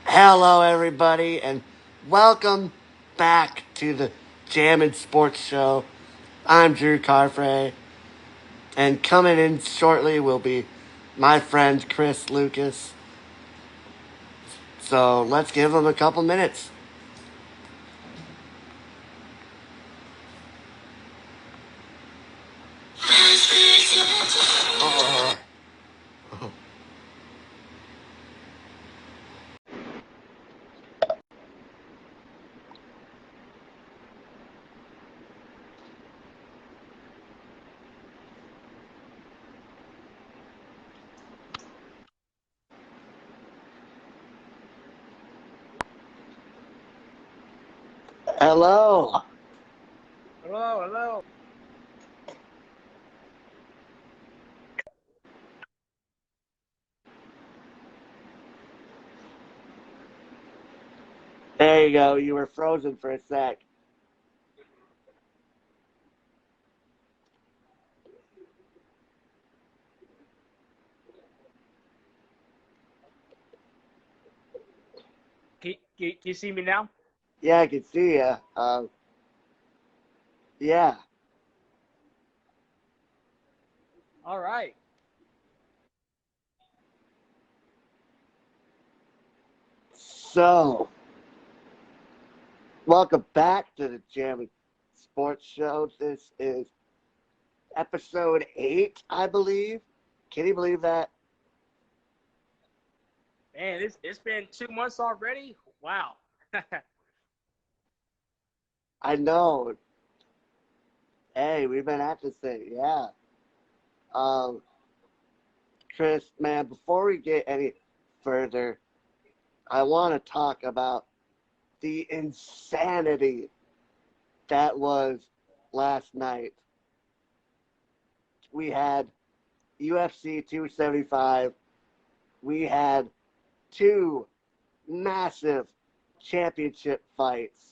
Hello, everybody, and welcome back to the Jammin Sports Show. I'm Drew Carfrey, and coming in shortly will be my friend Chris Lucas. So let's give him a couple minutes. Hello. Hello, hello. There you go. You were frozen for a sec. Can you see me now? Yeah, I can see you. Yeah. All right. So, welcome back to the Jammin Sports Show. This is episode 8, I believe. Can you believe that? Man, it's been 2 months already. Wow. I know. Hey, we've been at this thing, yeah. Um, Chris, man, before we get any further, I want to talk about the insanity that was last night. We had UFC 275. We had two massive championship fights.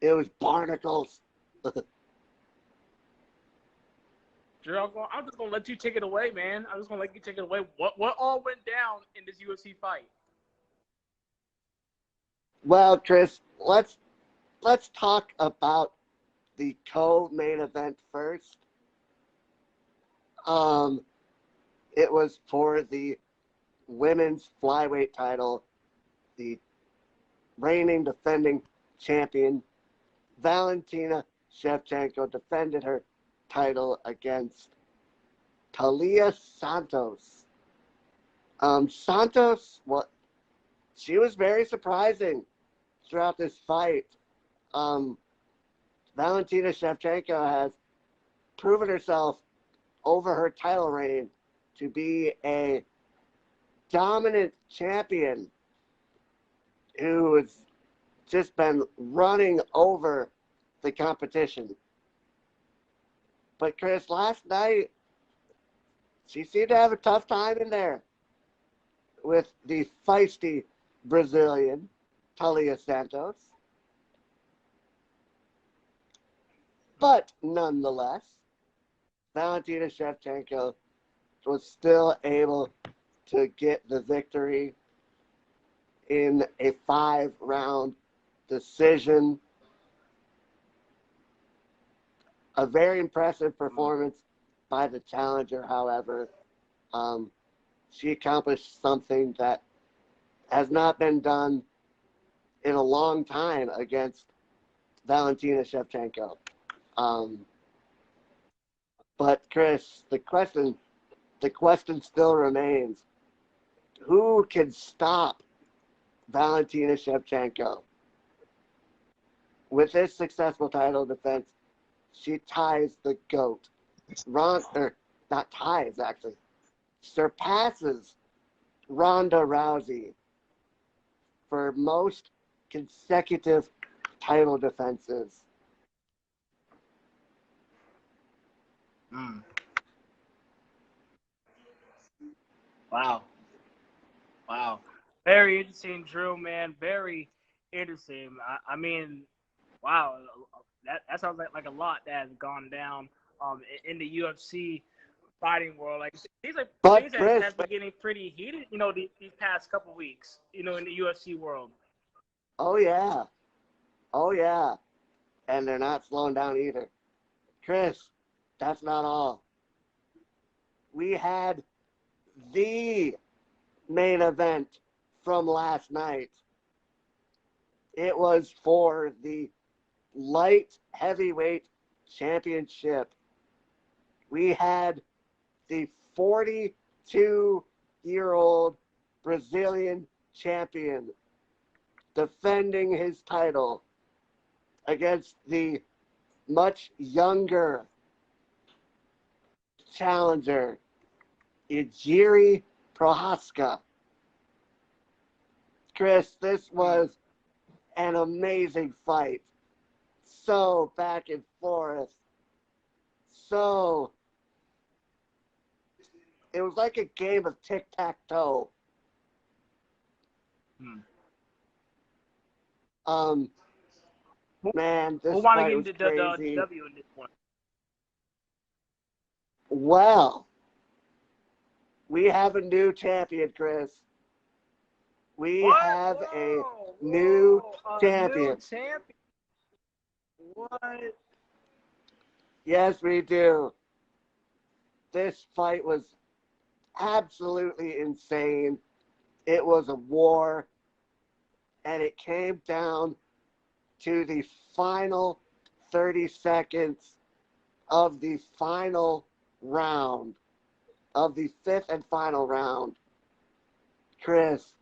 It was barnacles. Drew, I'm just gonna let you take it away, man. I'm just gonna let you take it away. What all went down in this UFC fight? Well, Chris, let's talk about the co-main event first. Um, it was for the women's flyweight title. The reigning defending champion Valentina Shevchenko defended her title against Talia Santos. Santos, what she was very surprising throughout this fight. Um, Valentina Shevchenko has proven herself over her title reign to be a dominant champion who has just been running over the competition. But Chris, last night she seemed to have a tough time in there with the feisty Brazilian Talia Santos. But nonetheless, Valentina Shevchenko was still able to get the victory in a 5-round decision. A very impressive performance by the challenger, however. Um, she accomplished something that has not been done in a long time against Valentina Shevchenko. Um, but Chris, the question still remains: who can stop Valentina Shevchenko? With this successful title defense, she ties the GOAT. Or not ties, actually, surpasses Ronda Rousey for most consecutive title defenses. Mm. Wow. Wow. Very interesting, Drew, man. Very interesting. I mean, wow. That sounds like a lot that has gone down in the UFC. fighting world. Like these are But things that Chris, has been getting pretty heated. These past couple weeks. In the UFC world. oh yeah, oh yeah, and they're not slowing down either. Chris, that's not all. We had the main event from last night. It was for the light heavyweight championship. We had the 42-year-old Brazilian champion defending his title against the much younger challenger, Ijiri Prohaska. Chris, this was an amazing fight. So back and forth. So it was like a game of tic-tac-toe. Man, Who this want to fight get was into crazy. the W in this one? Well, we have a new champion, Chris. We What? have a Whoa, new whoa, champion. New champion. What? Yes, we do. This fight was absolutely insane. It was a war, and it came down to the final 30 seconds of the final round, of the fifth and final round. Chris,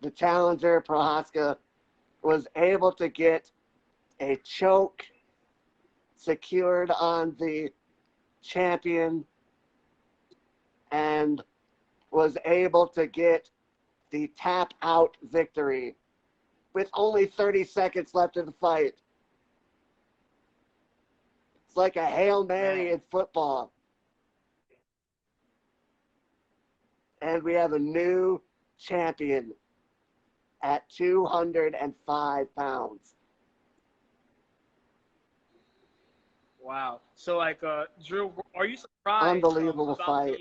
the challenger, Prohaska, was able to get a choke secured on the champion and was able to get the tap out victory with only 30 seconds left in the fight. It's like a Hail Mary in football. And we have a new champion at 205 pounds. Wow. So like, Drew, are you surprised Unbelievable about fight.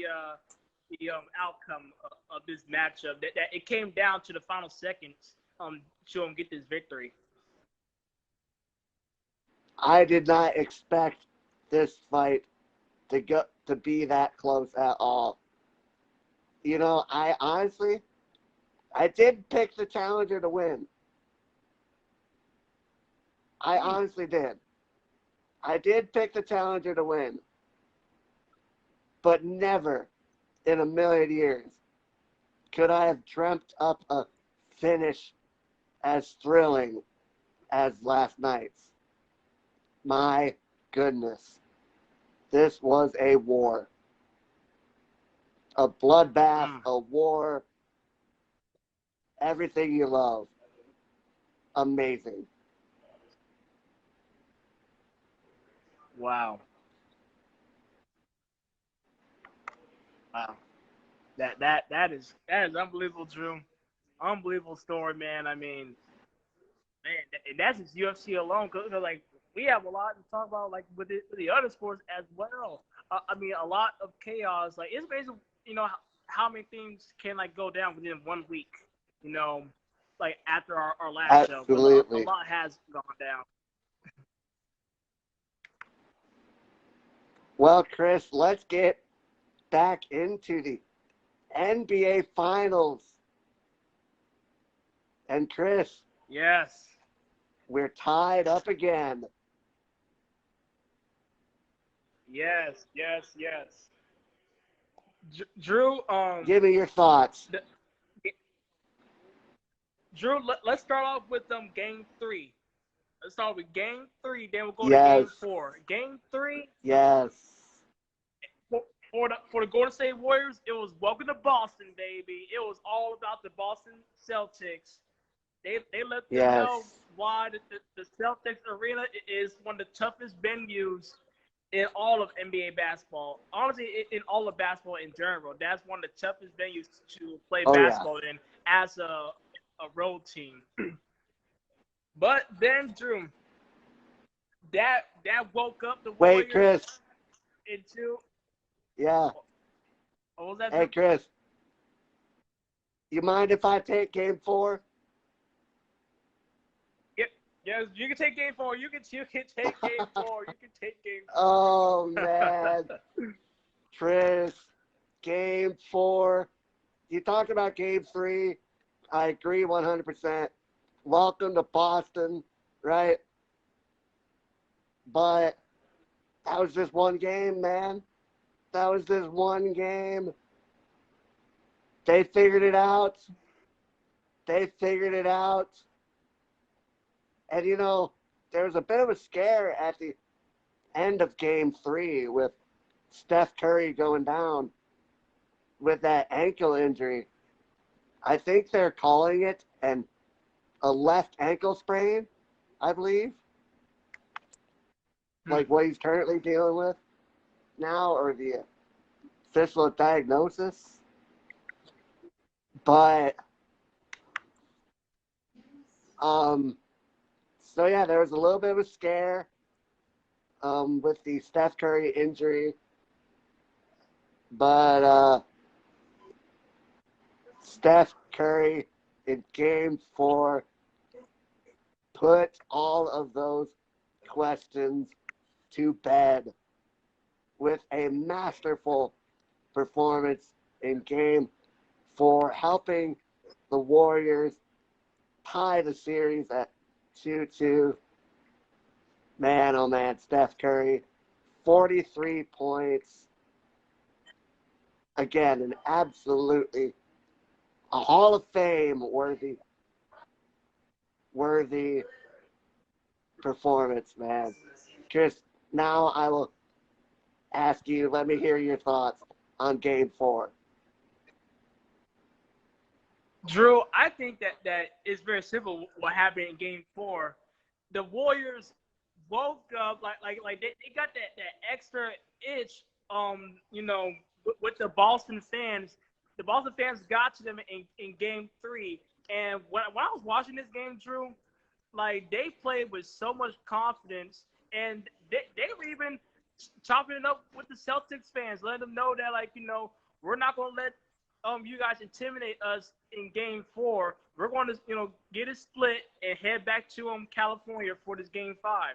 the outcome of this matchup? That it came down to the final seconds to get this victory. I did not expect this fight to be that close at all. I did pick the challenger to win. I honestly did. I did pick the challenger to win. But never in a million years could I have dreamt up a finish as thrilling as last night's. My goodness. This was a war. A bloodbath, a war, everything you love. Amazing. Wow. Wow. That is unbelievable, Drew. Unbelievable story, man. I mean, man, and that's just UFC alone. Cause like we have a lot to talk about, like with the other sports as well. I mean, a lot of chaos. Like it's basically, how many things can like go down within 1 week. Like after our last show, but Absolutely. a lot has gone down. Well, Chris, let's get back into the NBA Finals. And Chris, Yes. we're tied up again. Yes. Drew, Give me your thoughts. Drew, let's start off with game 3. Let's start with game 3, then we'll go to Yes. game 4. Game 3, Yes. for the Golden State Warriors, it was welcome to Boston, baby. It was all about the Boston Celtics. They let them know why the Celtics arena is one of the toughest venues in all of NBA basketball. Honestly, in all of basketball in general, that's one of the toughest venues to play basketball in as a road team. But then, Drew, that woke up the Warriors Wait, Chris. into. Yeah. What was that? Hey, Chris, you mind if I take game 4? Yes, you can take game 4. You can take game 4. You can take game 4. Oh, man. Chris, game 4. You talked about game 3. I agree 100%. Welcome to Boston, right? But that was just one game, man. That was just one game. They figured it out. They figured it out. And, there was a bit of a scare at the end of game 3 with Steph Curry going down with that ankle injury. I think they're calling it a left ankle sprain, I believe. Like what he's currently dealing with now, or the official diagnosis. But, so yeah, there was a little bit of a scare with the Steph Curry injury. But Steph Curry in game 4 put all of those questions to bed with a masterful performance in game 4, helping the Warriors tie the series at 2-2. Man, oh man, Steph Curry, 43 points. Again, an absolutely a Hall of Fame worthy performance, man. Chris, now I will ask you, let me hear your thoughts on game 4. Drew, I think that is very simple what happened in game 4. The Warriors woke up like they got that extra itch with the Boston fans. The Boston fans got to them in game 3. And when I was watching this game, Drew, like they played with so much confidence, and they were even chopping it up with the Celtics fans, letting them know that we're not gonna let you guys intimidate us in game 4. We're going to get it split and head back to California for this game 5.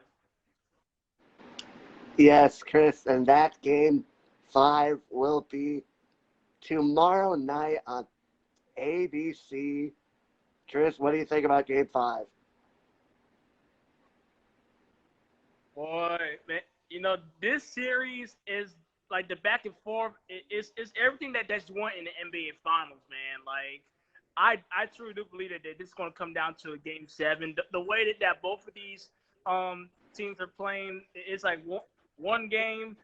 Yes, Chris, and that game 5 will be tomorrow night on ABC. Chris, what do you think about game 5? Boy, man, this series is like the back and forth. It's everything that's you want in the NBA Finals, man. Like, I truly do believe that this is going to come down to a game 7. The way that both of these teams are playing, it's like one game,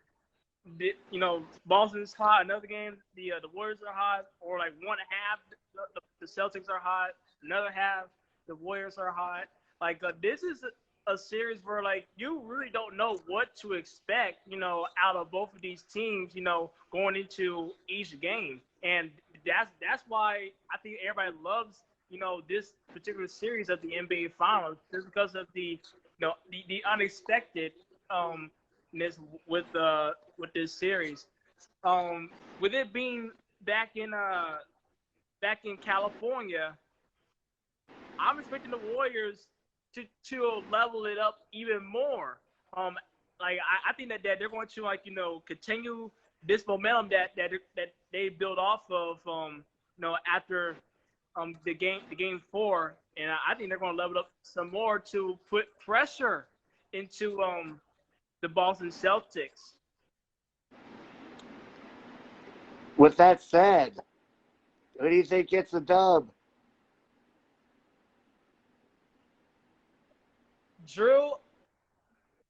Boston's hot. Another game, the Warriors are hot. Or like one half, the Celtics are hot. Another half, the Warriors are hot. Like this is a series where like you really don't know what to expect, out of both of these teams, going into each game. And that's why I think everybody loves, this particular series of the NBA Finals, just because of the unexpected with this series. With it being back in California, I'm expecting the Warriors to level it up even more. I think that they're going to continue this momentum that they built off of after the game 4, and I think they're going to level it up some more to put pressure into the Boston Celtics. With that said, who do you think gets the dub? Drew,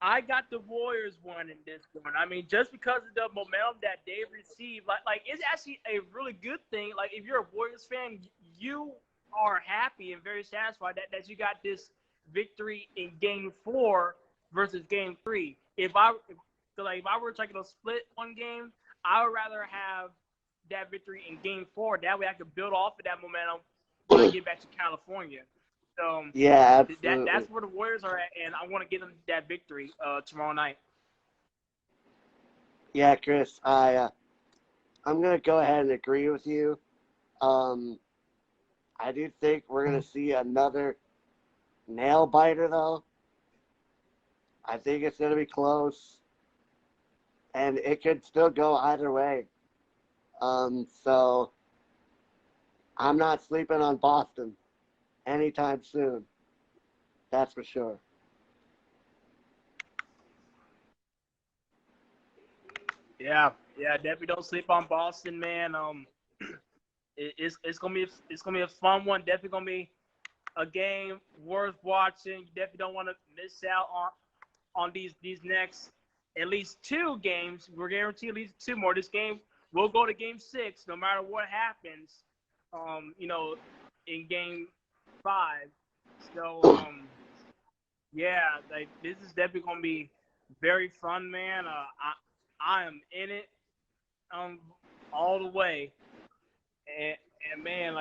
I got the Warriors winning this one. I mean, just because of the momentum that they received, like it's actually a really good thing. Like, if you're a Warriors fan, you are happy and very satisfied that you got this victory in Game 4 versus Game 3. If I were to split one game, I would rather have that victory in Game 4. That way, I could build off of that momentum when I get back to California. So yeah, absolutely. that's where the Warriors are at, and I want to give them that victory tomorrow night. Yeah, Chris, I I'm going to go ahead and agree with you. Um, I do think we're going to see another nail biter, though. I think it's going to be close, and it could still go either way. So I'm not sleeping on Boston anytime soon. That's for sure. Yeah, definitely don't sleep on Boston, man. It's gonna be a fun one. Definitely gonna be a game worth watching. You definitely don't want to miss out on these next at least two games. We're guaranteed at least two more. This game will go to game 6, no matter what happens. You know, in game 5. So yeah, like this is definitely gonna be very fun, man. I am in it um all the way, and, and man,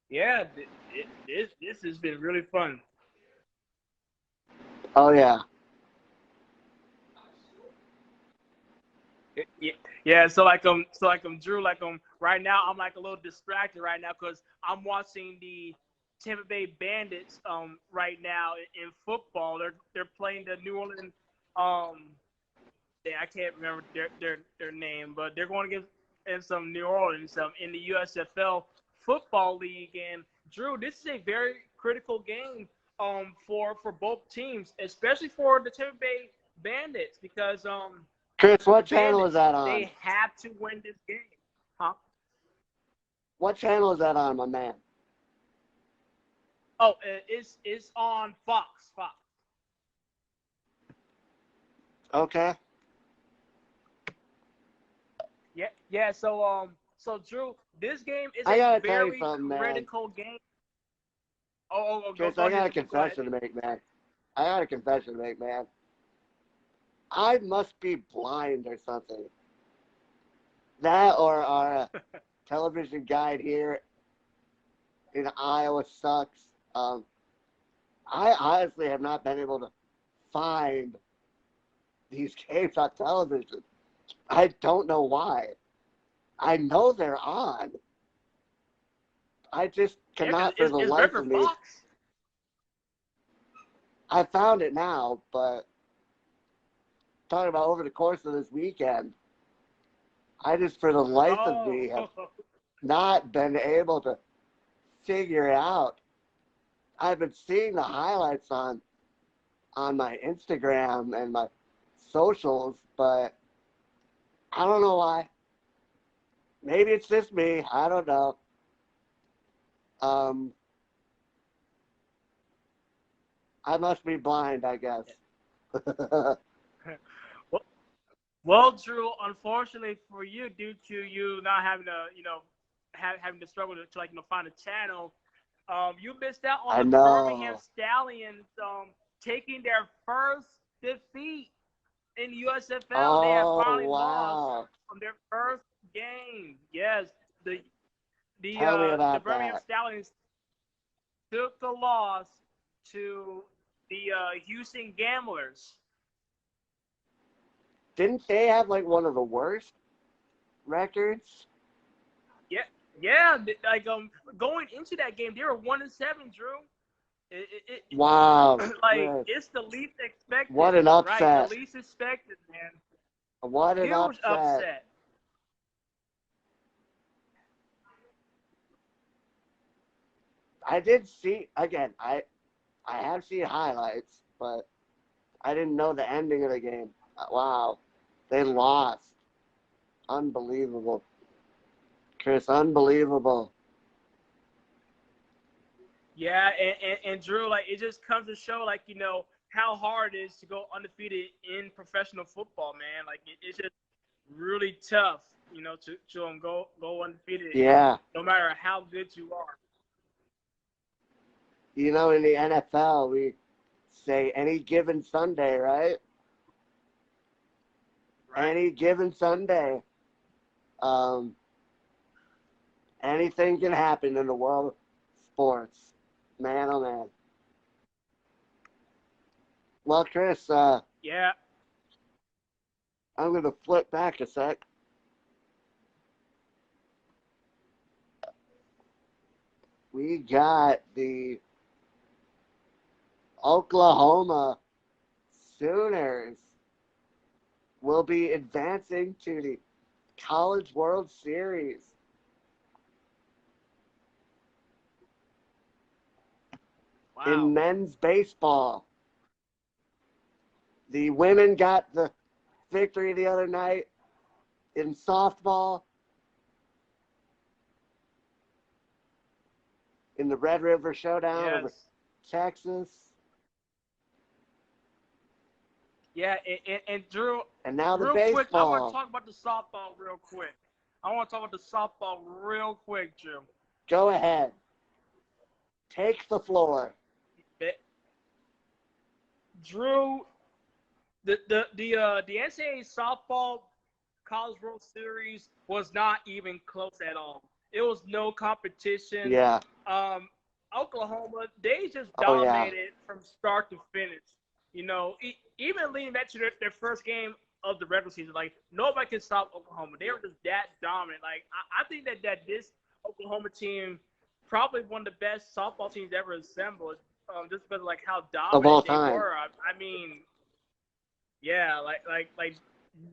yeah, this has been really fun. Oh, yeah. Yeah, yeah. Drew, right now I'm like a little distracted right now because I'm watching the Tampa Bay Bandits right now in football. They're playing the New Orleans um I can't remember their name, but they're going against in some New Orleans in the USFL football league. And Drew, this is a very critical game for both teams, especially for the Tampa Bay Bandits because Chris, the what channel is Bandits that on? they have to win this game, huh? What channel is that on, my man? Oh, it's on Fox. Fox. Okay. Yeah, yeah. So Drew, this game is I a gotta tell you very something, man. critical game. Chris, Go I ahead, got a Drew. Go ahead. confession to make, man. I got a confession to make, man. I must be blind or something. That or our television guide here in Iowa sucks. I honestly have not been able to find these games on television. I don't know why. I know they're on. I just Yeah, because cannot for the it's life regular of me. Fox. I found it now, but talking about over the course of this weekend, I just for the life of Oh, me have not been able to figure it out. I've been seeing the highlights on my Instagram and my socials, but I don't know why. Maybe it's just me. I don't know. Um, I must be blind, I guess. well, well, Drew. Unfortunately for you, due to you not having to, having to struggle to like find a channel, you missed out on I the Birmingham know. Stallions taking their first defeat in USFL. They have Oh, finally lost wow. on their first game. Yes, the Tell me the about Birmingham that. Stallions took the loss to the Houston Gamblers. Didn't they have like one of the worst records? Yeah, yeah. Going into that game, they were 1-7. Drew. Wow, Like Chris. it's the least expected, What an right? The upset. least expected, man. What an Huge upset. upset. I did see again, I have seen highlights, but I didn't know the ending of the game. Wow. They lost. Unbelievable. Chris, unbelievable. Yeah, and Drew, like it just comes to show, like how hard it is to go undefeated in professional football, man. Like it's just really tough, to go undefeated, Yeah. no matter how good you are. You know, in the NFL, we say any given Sunday, right? Right. Any given Sunday. Um, Anything can happen in the world of sports. Man, oh man. Well, Chris, Yeah. I'm going to flip back a sec. we got the Oklahoma Sooners will be advancing to the College World Series. Wow. In men's baseball. The women got the victory the other night in softball. In the Red River Showdown over Texas. Yeah, and Drew. And now the real baseball. Quick, I want to talk about the softball real quick. Drew. Go ahead. Take the floor. Drew, the NCAA softball College World Series was not even close at all. It was no competition. Yeah. Oklahoma, they just dominated from start to finish. You know, even leading back to their first game of the regular season, like nobody can stop Oklahoma. They were just that dominant. Like I think that this Oklahoma team probably one of the best softball teams ever assembled. Just because of like how dominant they were. I mean, yeah, like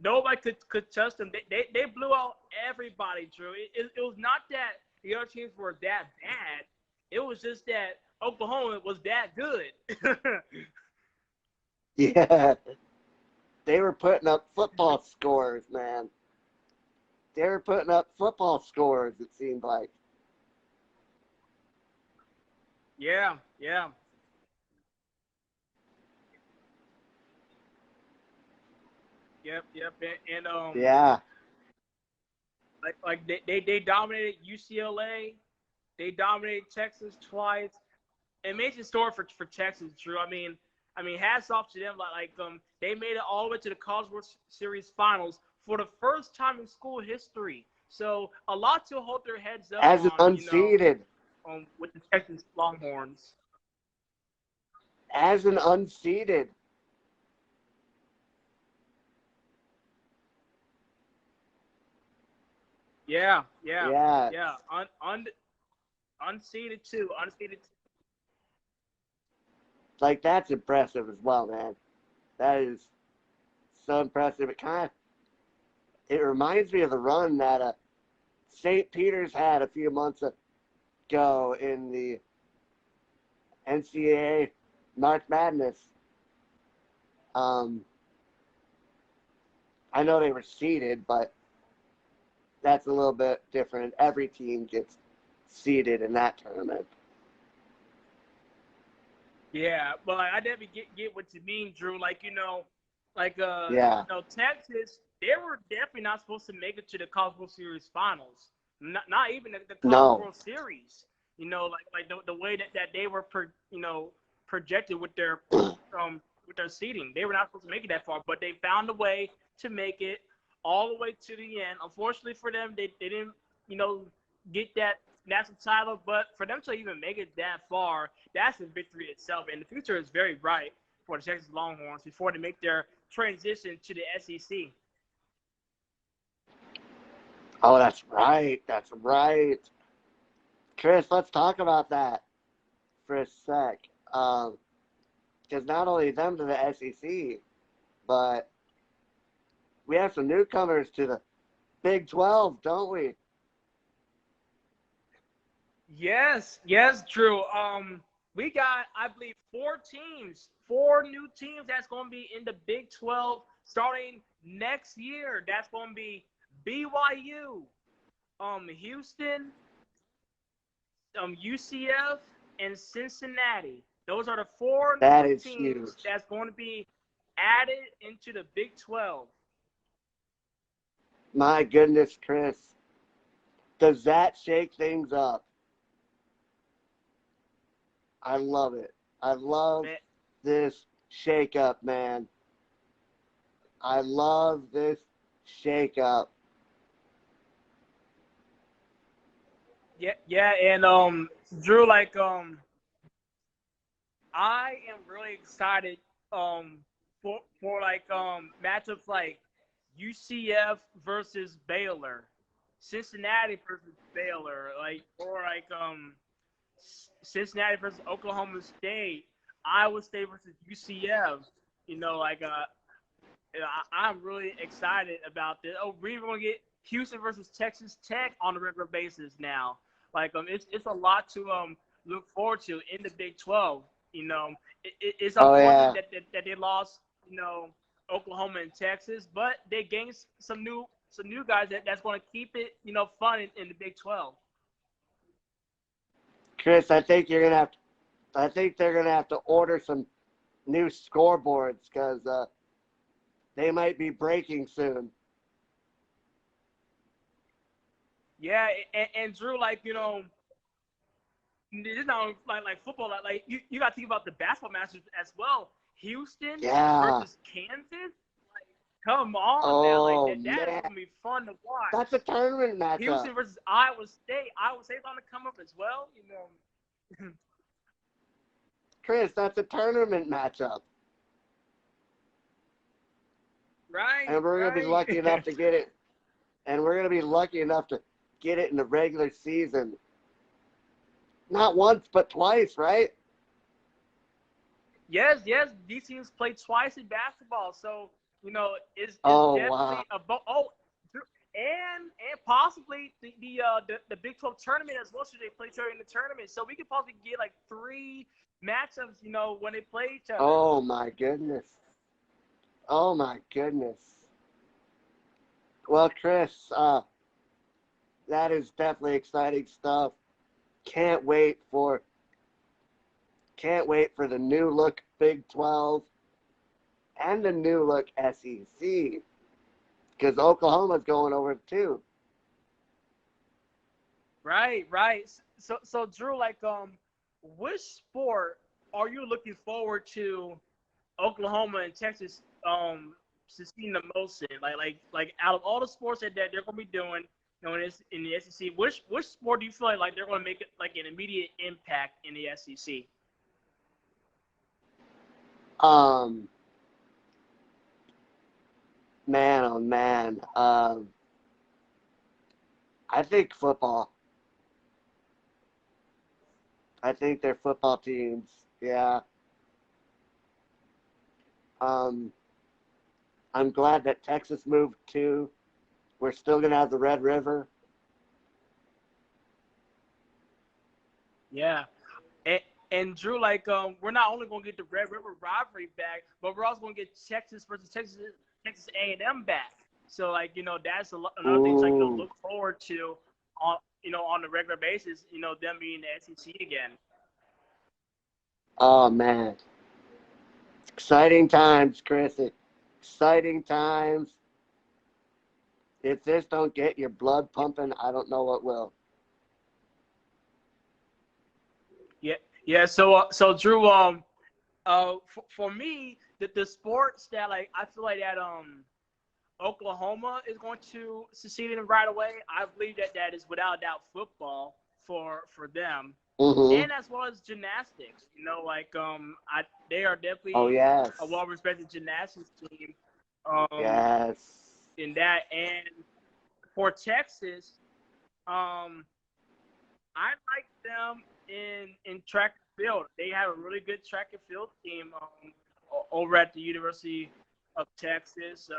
nobody could touch them. They blew out everybody, Drew. It was not that the other teams were that bad. It was just that Oklahoma was that good. Yeah. They were putting up football scores, man. They were putting up football scores, it seemed like. Yeah. Yep. And yeah. Like they dominated UCLA. They dominated Texas twice. Amazing story for Texas, Drew. I mean, hats off to them. They made it all the way to the College World Series finals for the first time in school history. So a lot to hold their heads up as an unseeded. With the Texas Longhorns. As an unseeded. Yeah. Unseeded too. Like, that's impressive as well, man. That is so impressive. It reminds me of the run that St. Peter's had a few months ago in the NCAA March Madness. I know they were seeded, but that's a little bit different. Every team gets seeded in that tournament. Yeah, but I definitely get what you mean, Drew. Texas, they were definitely not supposed to make it to the College World Series finals. Not even the College World Series. You know, like the way that they were projected with their seeding. They were not supposed to make it that far, but they found a way to make it all the way to the end. Unfortunately for them, they didn't, get that national title, but for them to even make it that far, that's a victory itself. And the future is very bright for the Texas Longhorns before they make their transition to the SEC. Oh, that's right. That's right. Chris, let's talk about that for a sec. Because not only them to the SEC, but we have some newcomers to the Big 12, don't we? Yes, Drew. We got, I believe, 4 new teams that's going to be in the Big 12 starting next year. That's going to be BYU, Houston, UCF, and Cincinnati. Those are the 4 new teams huge. That's going to be added into the Big 12. My goodness, Chris. Does that shake things up? I love it. I love this shakeup, man. I love this shakeup. Yeah, and Drew, I am really excited for matchups like UCF versus Baylor, Cincinnati versus Baylor, Cincinnati versus Oklahoma State, Iowa State versus UCF. I'm really excited about this. Oh, we're even gonna get Houston versus Texas Tech on a regular basis now. It's a lot to look forward to in the Big 12. It's unfortunate that they lost, Oklahoma and Texas, but they gained some new guys that's going to keep it, fun in the Big 12. Chris, I think they're gonna have to order some new scoreboards because they might be breaking soon. Yeah, and Drew, it's not like football. You got to think about the basketball matches as well. Houston versus Kansas. Come on now, that is gonna be fun to watch. That's a tournament matchup. Houston versus Iowa State. Iowa State's on the come up as well. Chris, that's a tournament matchup. Right. And we're gonna be lucky enough to get it. And we're gonna be lucky enough to get it in the regular season. Not once, but twice, right? Yes. These teams play twice in basketball, so it's definitely and possibly the Big 12 tournament as well. So they play each other in the tournament, so we could probably get like 3 matchups, when they play each other. Oh my goodness. Well, Chris, that is definitely exciting stuff. Can't wait for the new look Big 12 and the new look SEC because Oklahoma's going over too. Right. So Drew, which sport are you looking forward to Oklahoma and Texas succeeding the most in? Like out of all the sports that they're going to be doing, in the SEC, which sport do you feel like they're going to make it like an immediate impact in the SEC? Man, oh man. I think football. I think their football teams, yeah. I'm glad that Texas moved too. We're still gonna have the Red River. Yeah. And Drew, we're not only going to get the Red River rivalry back, but we're also going to get Texas versus Texas A&M back. So, that's another thing to look forward to on the regular basis, them being the SEC again. Oh, man. Exciting times, Chris. Exciting times. If this don't get your blood pumping, I don't know what will. Yeah. So Drew, for me, the sports that I feel like that Oklahoma is going to succeed in right away. I believe that is without a doubt football for them, and as well as gymnastics. They are definitely a well-respected gymnastics team. In that, and for Texas, I like them in track and field. They have a really good track and field team over at the University of Texas.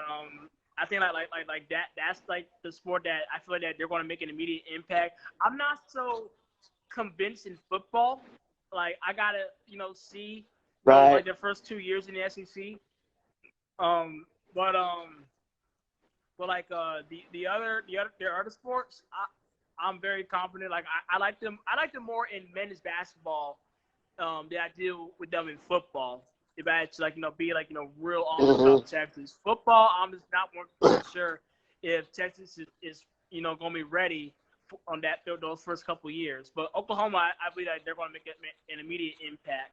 I think like that. That's like the sport that I feel like that they're going to make an immediate impact. I'm not so convinced in football. Like I gotta see like the first 2 years in the SEC. But the other sports, I'm very confident. Like I like them. I like them more in men's basketball than I do with them in football. If I had to be real honest about Texas football, I'm just not more sure if Texas is going to be ready on those first couple of years. But Oklahoma, I believe that they're going to make an immediate impact.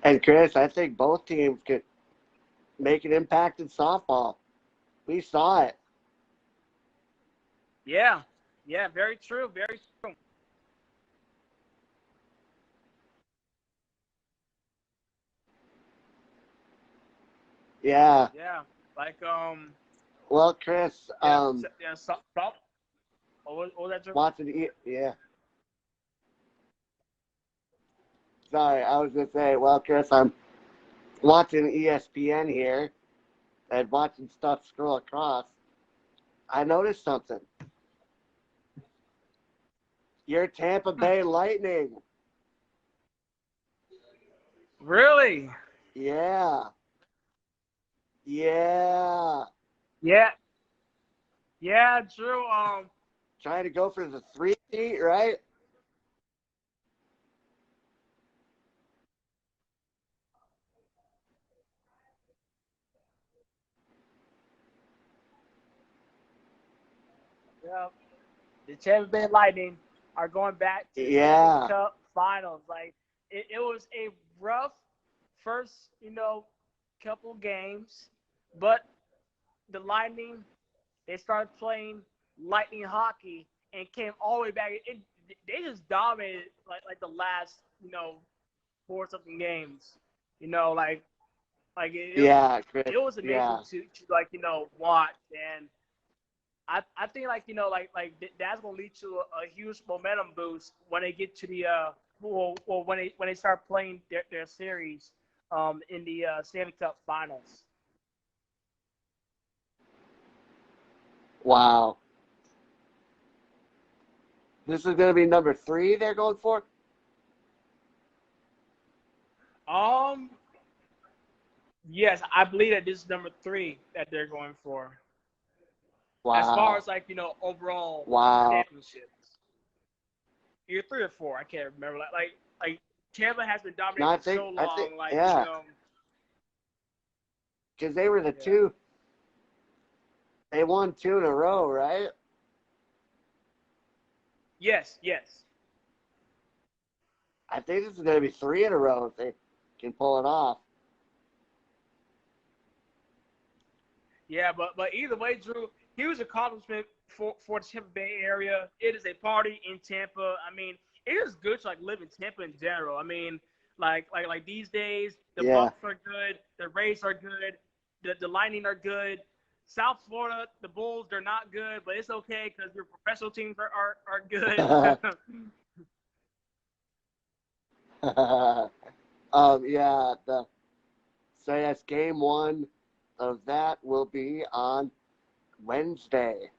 And Chris, I think both teams could make an impact in softball. We saw it. Yeah, very true, very true. Yeah. Yeah, Well, Chris. What was that, Drew? watching. Yeah. Sorry, I was gonna say. Well, Chris, I'm watching ESPN here and watching stuff scroll across. I noticed something. Your Tampa Bay Lightning. Really? Yeah. Yeah. Yeah. Yeah, Drew. Trying to go for the 3-peat, right? Yeah, the Tampa Bay Lightning are going back to the Stanley Yeah. Cup Finals. Like it was a rough first, couple games, but the Lightning they started playing Lightning hockey and came all the way back. They just dominated like the last four something games. You know, like Yeah, Chris. it was amazing Yeah. to like watch. And I think that's gonna lead to a huge momentum boost when they get to the when they start playing their series in the Stanley Cup Finals. Wow. This is going to be number 3 they're going for? Um, yes, I believe that this is number 3 that they're going for. As far Wow. as overall Wow. championships, either 3 or 4, I can't remember. Like Tampa has been No, dominating for so I think, long. Like yeah. Because they were the yeah. two. They won 2 in a row, right? Yes, yes. I think this is going to be 3 in a row if they can pull it off. Yeah, but either way, Drew, huge accomplishment for the Tampa Bay area. It is a party in Tampa. I mean, it is good to live in Tampa in general. I mean, like these days, the Yeah. Bucks are good, the Rays are good, the Lightning are good. South Florida, the Bulls, they're not good, but it's okay because your professional teams are good. Yeah. So, yes, game 1 of that will be on Wednesday.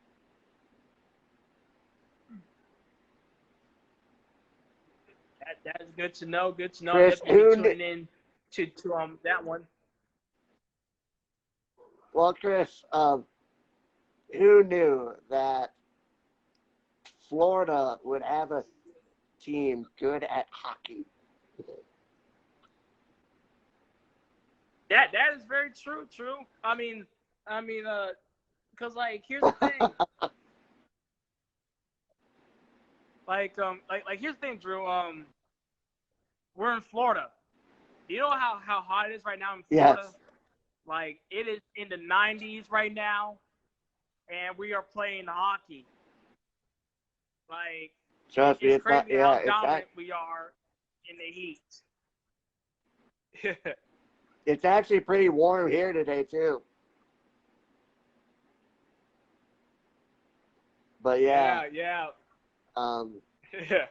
That is good to know. Good to know. I'll Chris, definitely be tuning in to that one. well, Chris, who knew that Florida would have a team good at hockey? That is very true. True. Because here's the thing. Here's the thing, Drew. We're in Florida. Do you know how hot it is right now in Florida? Yes. Like it is in the 90s right now, and we are playing hockey. Like Trust me, it's it's not. crazy Yeah, how dominant we are in the heat. it's actually pretty warm here today too. But yeah, yeah. um, Yeah.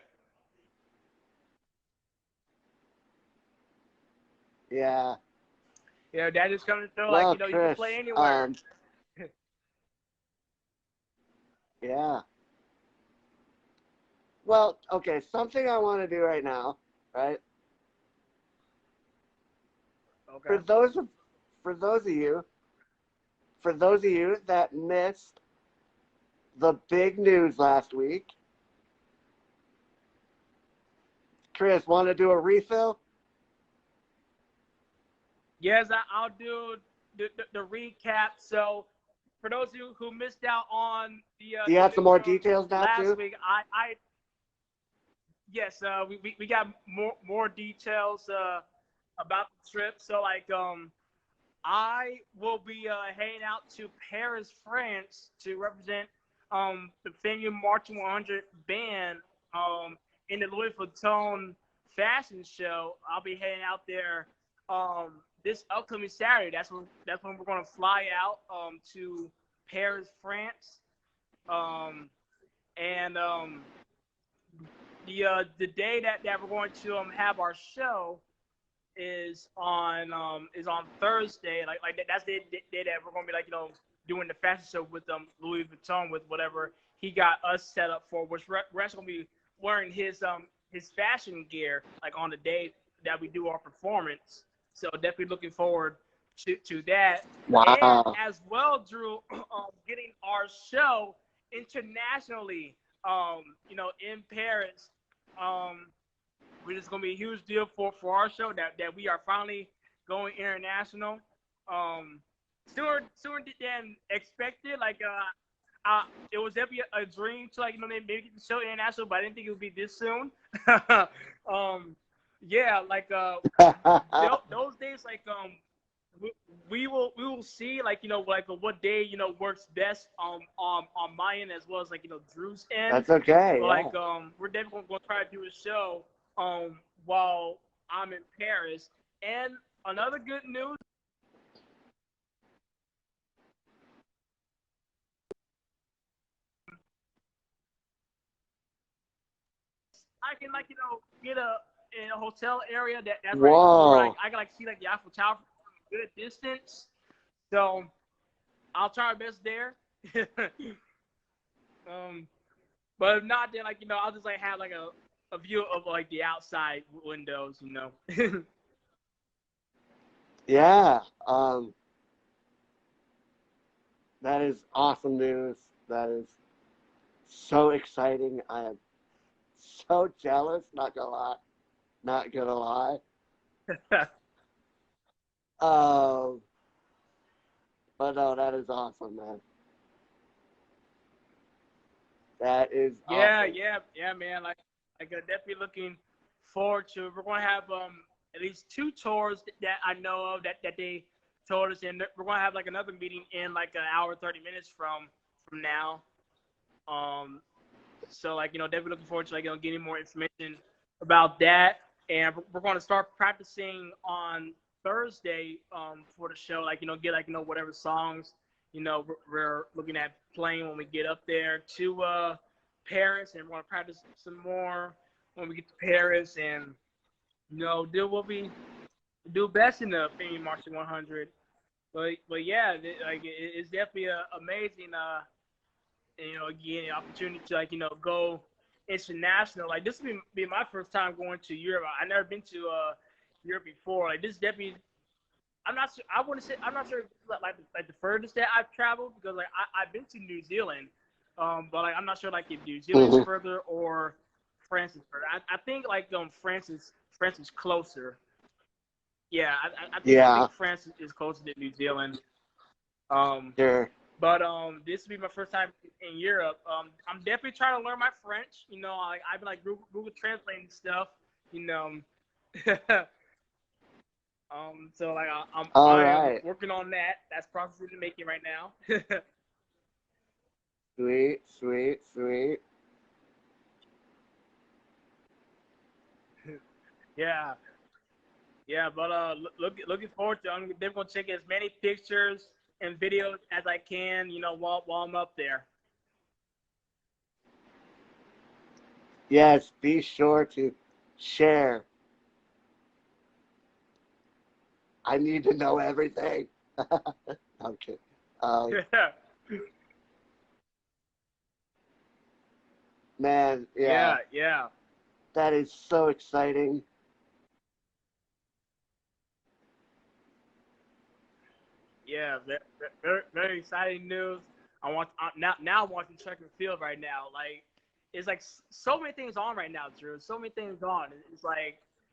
yeah. Yeah, that is coming through. Well, You can Chris, play anywhere. yeah. Well, okay. Something I want to do right now, right? Okay. For those of, for those of you, for those of you that missed the big news last week, Chris, want to do a refill? Yes, I'll do the recap. So, for those of you who missed out on Do you the have some news more from details now last too? week, I yes, we got more details about the trip. So, I will be heading out to Paris, France, to represent the Venue Marching 100 band in the Louis Vuitton fashion show. I'll be heading out there this upcoming Saturday. That's when we're gonna fly out to Paris, France. Um, And the day that we're going to have our show is on Thursday. That's the day that we're gonna be doing the fashion show with Louis Vuitton with whatever he got us set up for. Which we're actually gonna be wearing his fashion gear on the day that we do our performance. So definitely looking forward to that. And Wow. as well, Drew, getting our show internationally, in Paris. Which is going to be a huge deal for our show that we are finally going international. Sooner than expected. It was definitely a dream to maybe get the show international, but I didn't think it would be this soon. Yeah, those days we will see what day works best on my end as well as Drew's end. That's okay. But yeah. we're definitely gonna try to do a show while I'm in Paris. And another good news, I can get in a hotel area that's where Whoa. I can see the Eiffel Tower from a good distance. So I'll try my best there. um, but if not, then I'll just have a view of the outside windows. Yeah. That is awesome news. That is so exciting. I am so jealous. Not gonna lie. Not gonna lie. Um, but no, that is awesome, man. That is Yeah, awesome. yeah, man. Definitely looking forward to it. We're gonna have at least two tours that I know of that they told us, and we're gonna have another meeting in an hour 30 minutes from now. Um, so definitely looking forward to getting more information about that, and we're gonna start practicing on Thursday for the show. Get whatever songs we're looking at playing when we get up there to Paris, and we're gonna practice some more when we get to Paris, and do what we do best in the Fame Marching 100. But yeah, it's definitely amazing. Again, the opportunity to go international. This will be my first time going to Europe. I never been to Europe before. This definitely. I'm not sure. I want to say I'm not sure if it's the furthest that I've traveled because I've been to New Zealand, but I'm not sure if New Zealand's Mhm. further or France is further. I think France is closer. Yeah, I think Yeah. France is closer to New Zealand. Um, Sure. but this will be my first time in Europe. I'm definitely trying to learn my French. I've been Google translating stuff. You know, so All I am right. working on that. That's process in the making right now. Sweet, sweet, sweet. Yeah, yeah. But looking forward to. I'm definitely gonna check as many pictures and videos as I can. While I'm up there. Yes, be sure to share. I need to know everything. Okay. Um, man, yeah, Yeah, yeah. that is so exciting. Yeah, very, very exciting news. Now I'm watching track and field right now. It's so many things on right now, Drew. So many things on. It's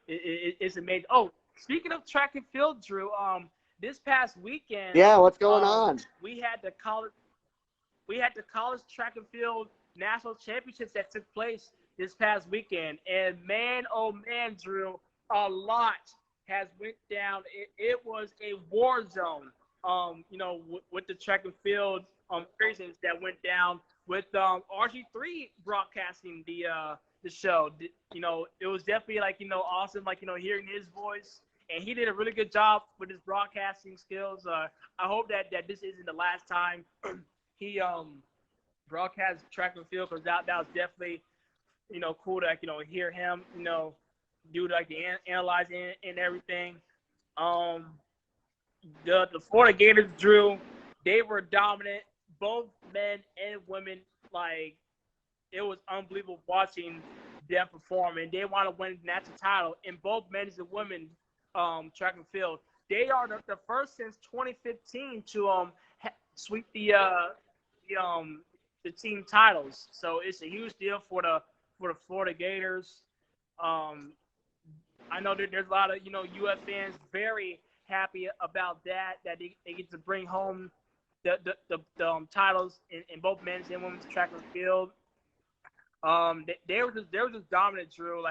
it's amazing. Oh, speaking of track and field, Drew. This past weekend, Yeah, what's going um, on? we had the college track and field national championships that took place this past weekend, and man, oh man, Drew, a lot has went down. It was a war zone. With the track and field craziness that went down with RG3 broadcasting the show. It was definitely awesome. Hearing his voice, and he did a really good job with his broadcasting skills. I hope that this isn't the last time he broadcast track and field, because that was definitely, cool to, hear him, do like the analyzing and everything. The Florida Gators, Drew, they were dominant, both men and women. Like, it was unbelievable watching them perform, and they want to win the national title in both men's and women's track and field. They are the first since 2015 to sweep the team titles. So it's a huge deal for the Florida Gators. I know that there's a lot of UF fans very happy about that they get to bring home the titles in both men's and women's track and field. They were just dominant, Drew.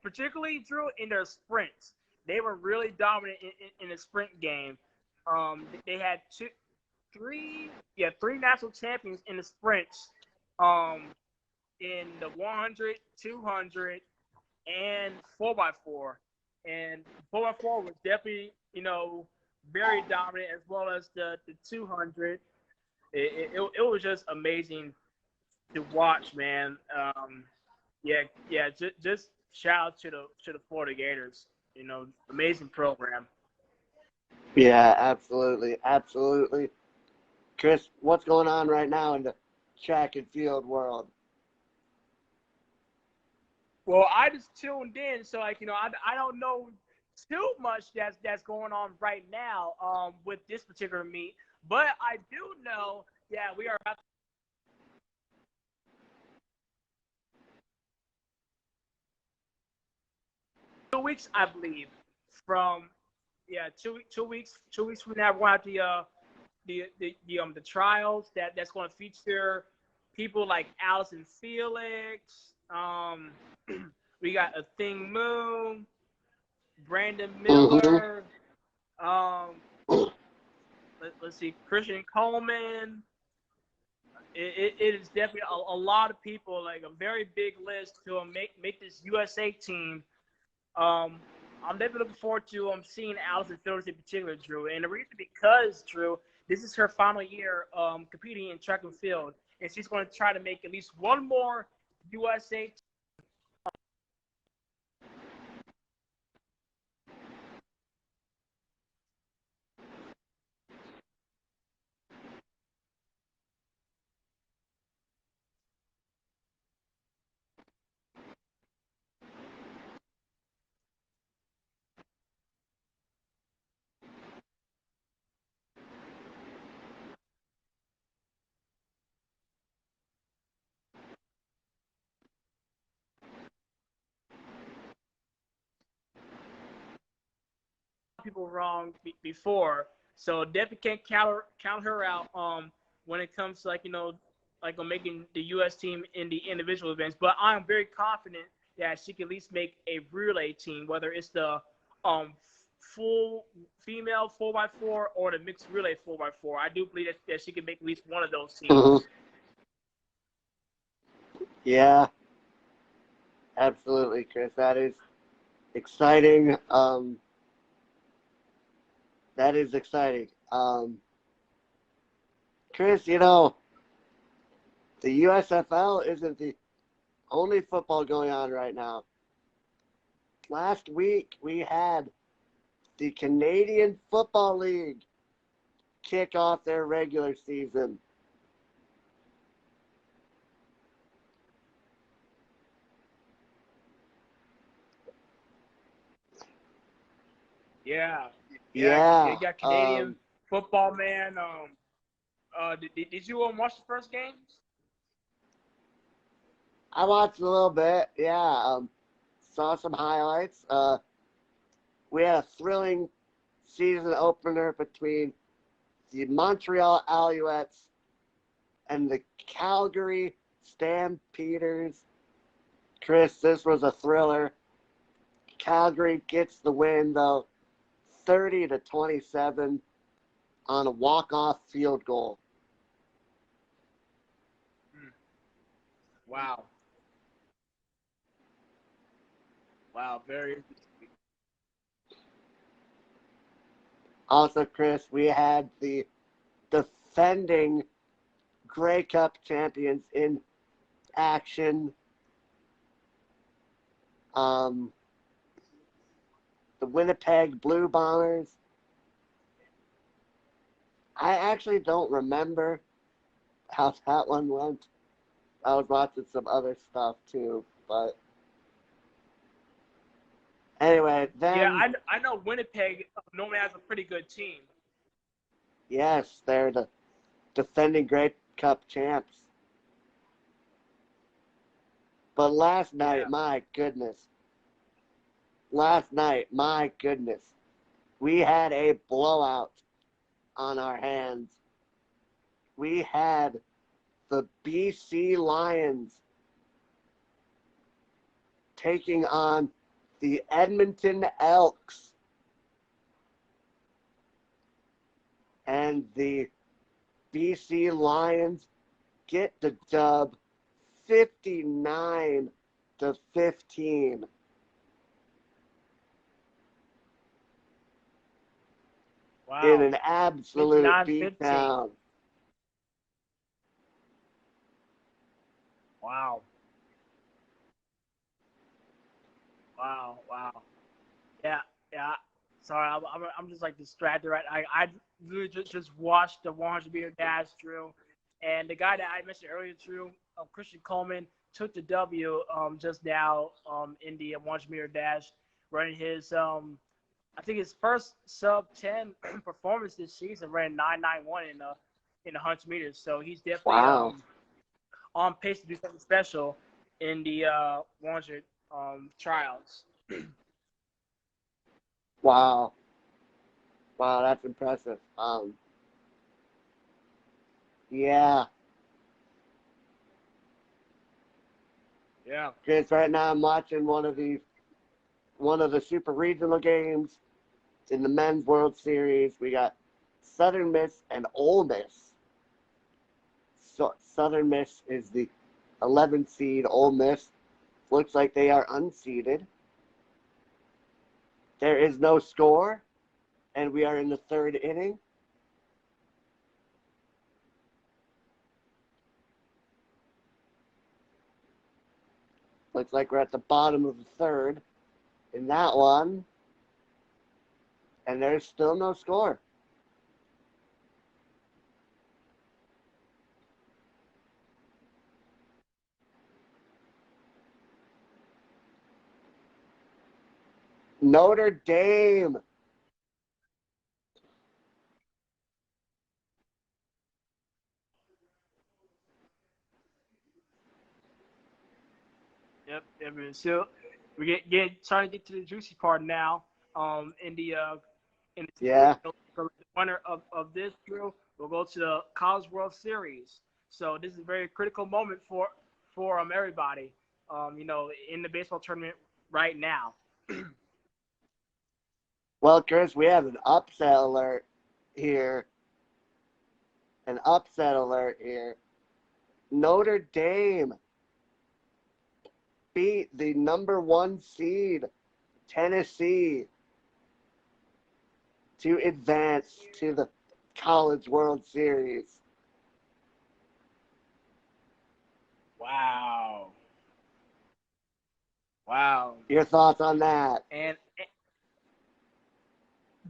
Particularly Drew in their sprints, they were really dominant in the sprint game. They had three national champions in the sprints. In the 100, 200, and 4x4, and 4x4 was definitely very dominant, as well as the 200. It was just amazing to watch, man. Just shout out to the Florida Gators. Amazing program. Yeah, absolutely, absolutely. Chris, what's going on right now in the track and field world? Well, I just tuned in, so I don't know too much that's going on right now with this particular meet, but I do know, we are about 2 weeks, I believe, from 2 weeks from now, we're going to have the trials that's going to feature people like Allison Felix. We got a Thing Moon, Brandon Miller. Let's see, Christian Coleman. It is definitely a lot of people, like a very big list to make this USA team. I'm definitely looking forward to seeing Allison Felix in particular, Drew. And the reason because, Drew, this is her final year competing in track and field, and she's going to try to make at least one more USA team. People wrong before, so definitely can't count her out when it comes to making the U.S. team in the individual events. But I'm very confident that she can at least make a relay team, whether it's the full female 4x4 or the mixed relay 4x4. I do believe that she can make at least one of those teams. Mm-hmm. Yeah, absolutely, Chris. That is exciting. That is exciting. Chris, the USFL isn't the only football going on right now. Last week, we had the Canadian Football League kick off their regular season. Yeah. Yeah. You got Canadian football, man. Did you watch the first games? I watched a little bit. Yeah. Saw some highlights. We had a thrilling season opener between the Montreal Alouettes and the Calgary Stampeders. Chris, this was a thriller. Calgary gets the win, though, 30-27 on a walk-off field goal. Wow. Very interesting. Also, Chris, we had the defending Grey Cup champions in action. The Winnipeg Blue Bombers. I actually don't remember how that one went. I was watching some other stuff too, but anyway, then I know Winnipeg normally has a pretty good team. yes, they're the defending Grey Cup champs. But last night, my goodness. Last night, my goodness. We had a blowout on our hands. We had the BC Lions taking on the Edmonton Elks. And the BC Lions get the dub 59-15. Wow. In an absolute beatdown. Wow. Wow. Yeah. Sorry, I'm just like distracted, right? I literally just watched the 100-meter dash drill, and the guy that I mentioned earlier, Drew, Christian Coleman, took the W just now in the 100-meter dash, running his I think his first sub 10 performance this season, ran 9.91 in the 100 meters. So he's definitely on pace to do something special in the 100 trials. Wow, that's impressive. Yeah. Yeah. Because right now I'm watching one of the super regional games in the Men's World Series. We got Southern Miss and Ole Miss. So Southern Miss is the 11th seed. Ole Miss looks like they are unseeded. There is no score, and we are in the third inning. Looks like we're at the bottom of the third in that one. And there's still no score. Notre Dame. Yep. So we trying to get to the juicy part now. In the the winner of this drill will go to the College World Series. So this is a very critical moment for everybody. In the baseball tournament right now. Well, Chris, we have an upset alert here. Notre Dame beat the number 1 seed, Tennessee, to advance to the College World Series. Wow. Your thoughts on that? And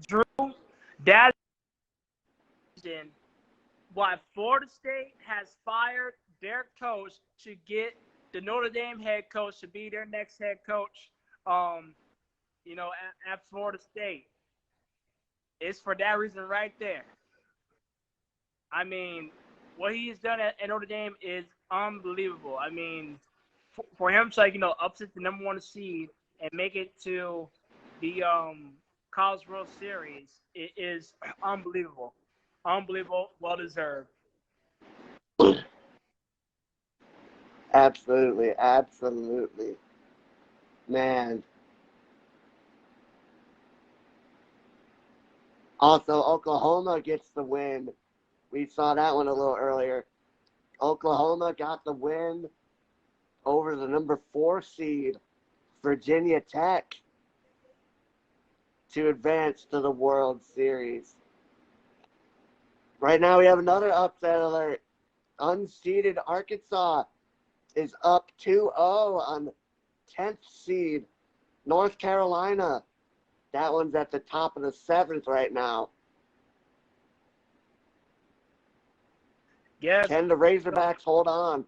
Drew, that is why Florida State has fired their coach to get the Notre Dame head coach to be their next head coach. At Florida State. It's for that reason right there. I mean, what he's done at Notre Dame is unbelievable. I mean, for him to upset the number 1 seed and make it to the College World Series, it is unbelievable. Well deserved. Absolutely. Man. Also, Oklahoma gets the win. We saw that one a little earlier. Oklahoma got the win over the number 4 seed, Virginia Tech, to advance to the World Series. Right now we have another upset alert. unseeded Arkansas is up 2-0 on 10th seed North Carolina. That one's at the top of the 7th right now. Yes. Can the Razorbacks hold on?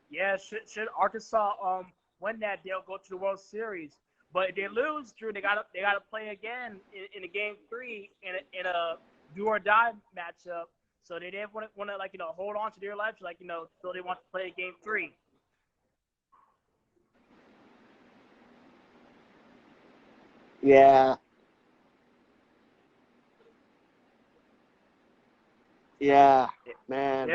Yeah, should Arkansas win that, they'll go to the World Series. But if they lose, Drew, they gotta play again in a game 3 in a do or die matchup. So they didn't want to like hold on to their lives so they want to play game 3. Yeah. Yeah, man.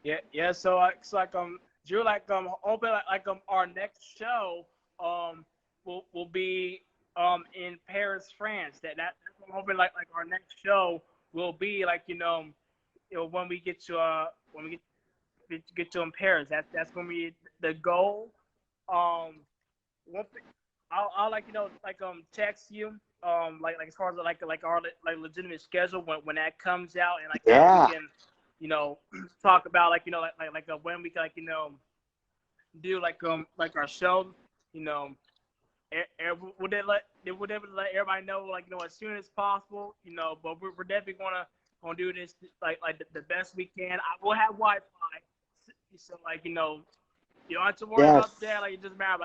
Yeah. Yeah. So it's like Drew, hoping our next show will be in Paris, France. That's what I'm hoping like our next show will be when we get to get to in Paris. That's gonna be the goal. One thing I'll text you as far as our legitimate schedule when that comes out, and that we Yeah. can talk about when we can do our show. Would they let everybody know as soon as possible? But we're definitely gonna do this the best we can. I will have Wi-Fi, so you don't have to worry Yes. about that. It doesn't matter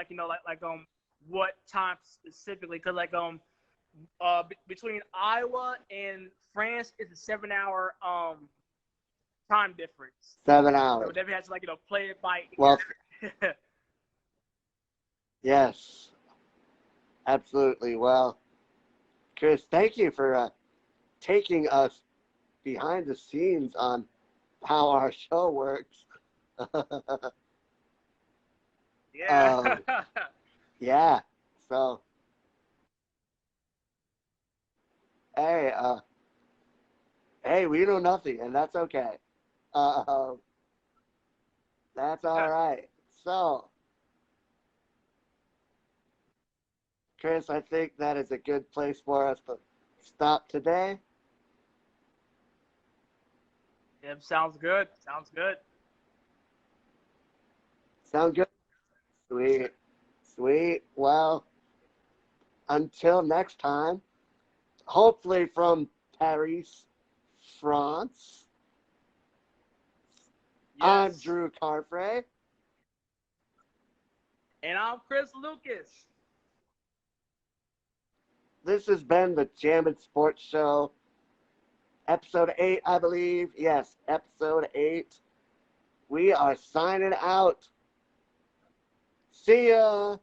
what time specifically, because between Iowa and France is a 7-hour time difference. 7 So hours. we definitely have to play it by ear. Well, yes. Absolutely. Well, Chris, thank you for taking us behind the scenes on how our show works. Yeah. Yeah. So, hey, we know nothing, and that's okay. Uh, that's all right. So, Chris, I think that is a good place for us to stop today. Yep, sounds good. Sounds good. Sound good? Sweet. Sweet. Well, until next time, hopefully from Paris, France, I'm Yes. Drew Carfrey. And I'm Chris Lucas. This has been the Jammin Sports Show, episode 8, I believe. Yes, episode 8. We are signing out. See ya.